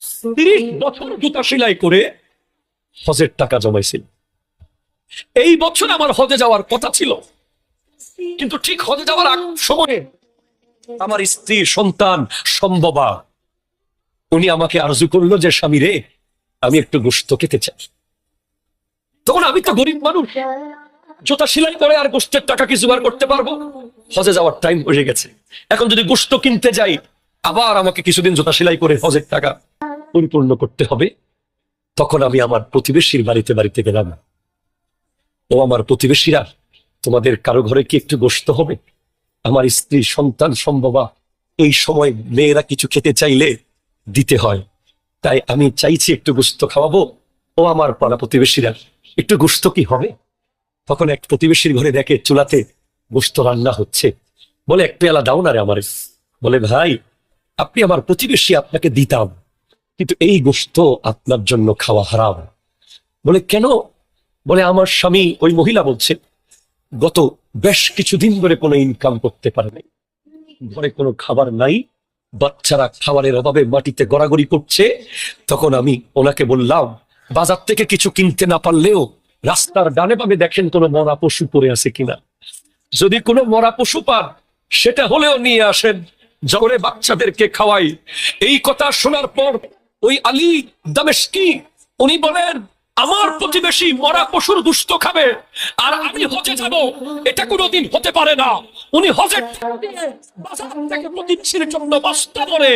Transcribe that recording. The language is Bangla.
30 বছর জুতা সেলাই করে হজের টাকা জমাইছিল। এই বছর আমার হজে যাওয়ার কথা ছিল, কিন্তু ঠিক হজে যাওয়ার আগ সময়ে আমার স্ত্রী, সন্তান, সম্ভবা উনি আমাকে আরজু করলো যে স্বামী রে, আমি একটু গোশত খেতে চাই। তখন আমি তো গরিব মানুষ, জুতা সেলাই করে আর গোশতের টাকা কি জোগাড় করতে পারবো? হজে যাওয়ার টাইম হয়ে গেছে, এখন যদি গোশত কিনতে যাই আবার আমাকে কিছুদিন জুতা সেলাই করে হজের টাকা পরিপূর্ণ করতে হবে। তখন আমি আমার প্রতিবেশীর বাড়িতে বাড়িতে গেলাম, ও আমার প্রতিবেশীরা, তোমাদের কারো ঘরে কি একটু গোশত হবে? আমার স্ত্রী, সন্তান, সম্ভবা এই সময় মেয়েরা কিছু খেতে চাইলে দিতে হয়, তাই আমি চাইছি একটু গোশত খাওয়াবো। ও আমার পাড়া প্রতিবেশীরা, একটু গোশত কি হবে? তখন এক প্রতিবেশীর ঘরে দেখে চুলাতে গোশত রান্না হচ্ছে, বলে এক পেয়ালা দাও না রে আমারে। বলে ভাই, আপনি আমার প্রতিবেশী, আপনাকে দিতাম, কিন্তু এই গোশত আপনার জন্য খাওয়া হারাম। বলে কেন? বলে আমার স্বামী, ওই মহিলা বলছে, গত বেশ কিছুদিন ধরে কোনো ইনকাম করতে পারে নাই, ঘরে কোনো খাবার নাই, বাচ্চারা খাবারের অভাবে মাটিতে গড়াগড়ি করছে। তখন আমি ওনাকে বললাম, বাজার থেকে কিছু কিনতে না পারলেও রাস্তার ডানে বামে দেখেন কোনো মরা পশু পড়ে আছে কিনা, যদি কোনো মরা পশু পান সেটা হলেও নিয়ে আসেন, জগরে বাচ্চাদেরকে খাওয়াই। এই কথা শোনার পর ওই আলী দামেশকি উনি বলেন, আমার প্রতিবেশী মরা পশুর দুষ্ট খাবে আর আমি হজে যাব, এটা কোনোদিন হতে পারে না। উনি হজে বাজার থেকে প্রতিবেশীর জন্য বস্তা করে